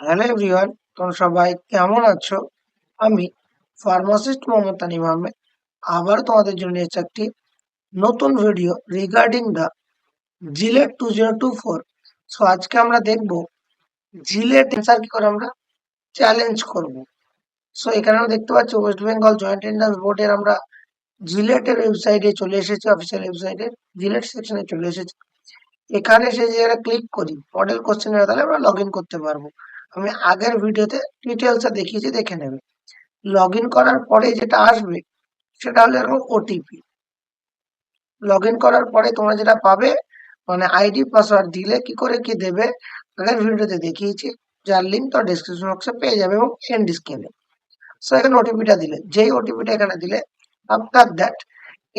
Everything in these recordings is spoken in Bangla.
হ্যালো এভরিওয়ান, তোমরা সবাই কেমন আছো? আমি ফার্মাসিস্ট মোহাম্মদ তানিম আহমেদ আবার তোমাদের জন্য এসেছি একটি নতুন video regarding the JELET 2024। So আজকে আমরা দেখব জিলেট অ্যান্সার কি করে আমরা চ্যালেঞ্জ করব। সো এখানে আমরা দেখতে পাচ্ছি ওয়েস্ট বেঙ্গল জয়েন্ট এন্ট্রান্স বোর্ডের আমরা জিলেটের ওয়েবসাইটে চলে এসেছি, অফিসিয়াল ওয়েবসাইটে জিলেট সেকশনে চলে এসেছি। এখানে এসে যে ক্লিক করি মডেল কোশ্চেনের, তাহলে আমরা লগ ইন করতে পারবো। আমি আগের ভিডিওতে ডিটেলসে দেখিয়েছি, দেখে নেবে। লগ ইন করার পরে যেটা আসবে সেটা হলো এরকম ওটিপি। লগ ইন করার পরে তোমরা যেটা পাবে, মানে আইডি পাসওয়ার্ড দিলে কি করে কি দেবে আগের ভিডিওতে দেখিয়েছি, যার লিঙ্ক তো ডিসক্রিপশন বক্সে পেয়ে যাবে এবং এন্ড স্ক্রিনে। সো এখানে ওটিপিটা দিলে, যেই ওটিপিটা এখানে দিলে আফটার দ্যাট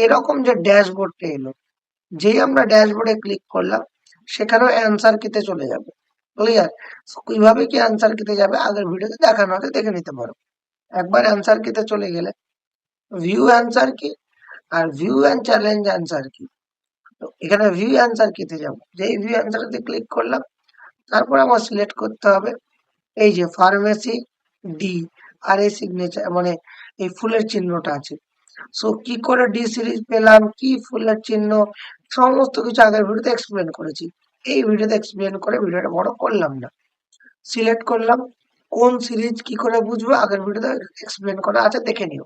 এরকম যে ড্যাশবোর্ডটা এলো, যেই আমরা ড্যাশবোর্ডে ক্লিক করলাম সেখানেও অ্যান্সার কিতে চলে যাবে। ক্লিয়ার? কিভাবে কি অ্যান্সার কিতে যাবে আগের ভিডিওতে দেখানো আছে, দেখে নিতে পারো। একবার অ্যান্সার কিতে চলে গেলে ভিউ অ্যান্সার কি আর ভিউ অ্যান্ড চ্যালেঞ্জ অ্যান্সার কি, তো এখানে ভিউ অ্যান্সার কিতে যাব, যেই ভিউ অ্যান্সারতে ক্লিক করলাম তারপর আমার সিলেক্ট করতে হবে এই যে ফার্মেসি ডি, আর এই সিগনেচার মানে এই ফুলের চিহ্নটা আছে। সো কি করে ডি সিরিজ পেলাম, কি ফুলের চিহ্ন, সমস্ত কিছু আগের ভিডিওতে এক্সপ্লেন করেছি। এই ভিডিওতে এক্সপ্লেন করে ভিডিওটা বড় করলাম না। সিলেক্ট করলাম, কোন সিরিজ কি করে বুঝবো আগের ভিডিওতে এক্সপ্লেন করা আছে, দেখে নিও।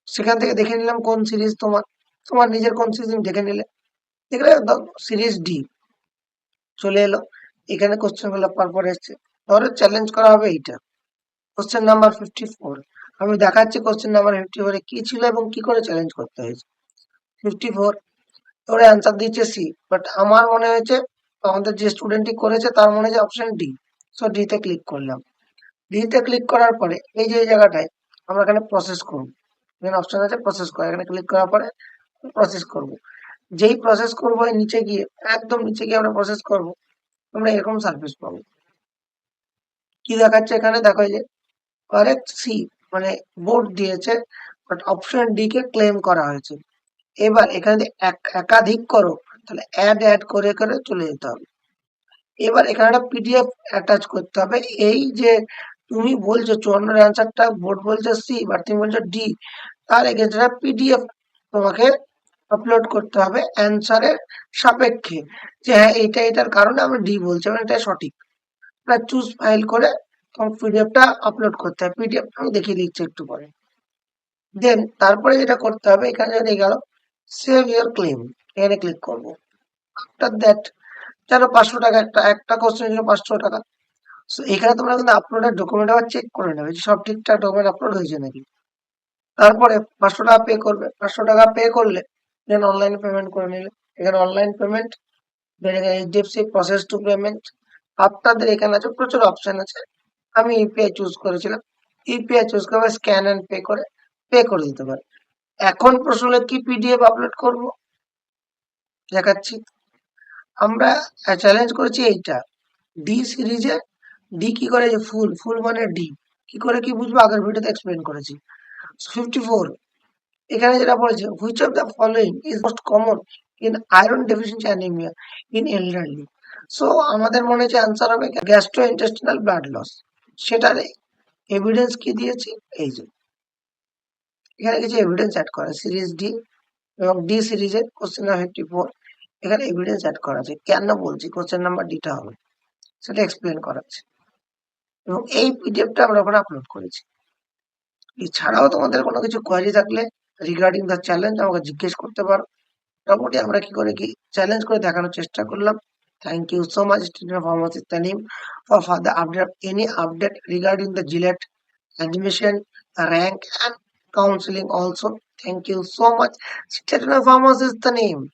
সেখান থেকে দেখে নিলাম কোন সিরিজ তোমার, তোমার নিজের কোন সিরিজ দেখে নিলে, দেখলে একদম সিরিজ ডি চলে এলো। এখানে কোশ্চেন গুলো পরপর এসছে। ধরো চ্যালেঞ্জ করা হবে এইটা, কোশ্চেন নাম্বার 54। আমি দেখাচ্ছি কোশ্চেন নাম্বার 54 কি ছিল এবং কি করে চ্যালেঞ্জ করতে হয়েছে। 54 ওরা অ্যান্সার দিচ্ছে সি, বাট আমার মনে হয়েছে আমাদের যে স্টুডেন্টটি করেছে তার মনে হয়েছে অপশন ডি। সো ডি তে ক্লিক করলাম। ডি তে ক্লিক করার পরে এই যে এই জায়গাটায় আমরা এখানে প্রসেস করব, এখানে অপশন আছে প্রসেস করা, এখানে ক্লিক করার পরে প্রসেস করব। যেই প্রসেস করবো নিচে গিয়ে, একদম নিচে গিয়ে আমরা প্রসেস করব, আমরা এরকম সার্ভিস পাবো। কি দেখাচ্ছে এখানে দেখো, এই যে কারেক্ট সি, মানে বোর্ড দিয়েছে but option D K claim করা হয়েছে। এবার এখানে যদি একাধিক করো তাহলে অ্যাড অ্যাড করে করে চলে যেতে হবে। এবার এখানে একটা পিডিএফ অ্যাটাচ করতে হবে। এই যে তুমি বলছো 54 অ্যান্সারটা বোর্ড বলছে সি বাট তুমি বলছো ডি, তার এগেন্স্ট একটা পিডিএফ তোমাকে আপলোড করতে হবে অ্যান্সারের সাপেক্ষে, যে হ্যাঁ এইটা এটার কারণে আমি ডি বলছি এবং এটা সঠিক। চুজ ফাইল করে তোমার পিডিএফটা আপলোড করতে হবে। পিডিএফ আমি দেখিয়ে দিচ্ছি একটু পরে। দেন তারপরে যেটা করতে হবে, এখানে যদি গেল সেভ ইউর ক্লেম, এখানে ক্লিক করবো। আফটার দ্যাট যেন 500 টাকা, একটা একটা কোশ্চেন জন্য 500 টাকা। সো এখানে তোমরা কিন্তু আপলোডের ডকুমেন্ট আবার চেক করে নেবে যে সব ঠিকঠাক ডকুমেন্ট আপলোড হয়েছে নাকি। তারপরে 500 টাকা পে করবে। 500 টাকা পে করলে দেন অনলাইন পেমেন্ট করে নিলে, এখানে অনলাইন পেমেন্ট, দেন এখানে এইচডিএফসি প্রসেস টু পেমেন্ট। আপনাদের এখানে আছে প্রচুর অপশন আছে, আমি ইউপিআই চুজ করেছিলাম। ইউপিআই চুজ করে স্ক্যান অ্যান্ড পে করে দিতে পারে। এখন প্রশ্ন হলো কি পিডিএফ আপলোড করব, দেখাচ্ছি। আমরা চ্যালেঞ্জ করেছি এইটা ডি সিরিজে। ডি কি করে, যে ফুল, ফুল মানে ডি, কি করে কি বুঝবো আগের ভিডিওতে এক্সপ্লেন করেছি। 54 এখানে যেটা বলেছে, which of the following is most common in iron deficiency anaemia in elderly. So আমাদের মনে হচ্ছে অ্যান্সার হবে গ্যাস্ট্রো ইন্টেস্টিনাল ব্লাড লস। সেটার এভিডেন্স কি দিয়েছি, এই যে এখানে কিছু এভিডেন্স অ্যাড করা সিরিজ ডি এবং ডি সিরিজের কোশ্চেন নাম্বার 54, এখানে এভিডেন্স অ্যাড করা আছে কেন বলছি কোশ্চেন নাম্বার ডিটা হবে সেটা এক্সপ্লেন করা আছে এবং এই পিডিএফটা আমরা ওখানে আপলোড করেছি। এছাড়াও তোমাদের কোনো কিছু কোয়ারি থাকলে রিগার্ডিং দ্য চ্যালেঞ্জ আমাকে জিজ্ঞেস করতে পারো। মোটামুটি আমরা কি করে কি চ্যালেঞ্জ করে দেখানোর চেষ্টা করলাম। Thank you so much student pharmacist Tanim for further update, any update regarding the জিলেট admission, rank and counseling also. Thank you so much. Student pharmacist the name.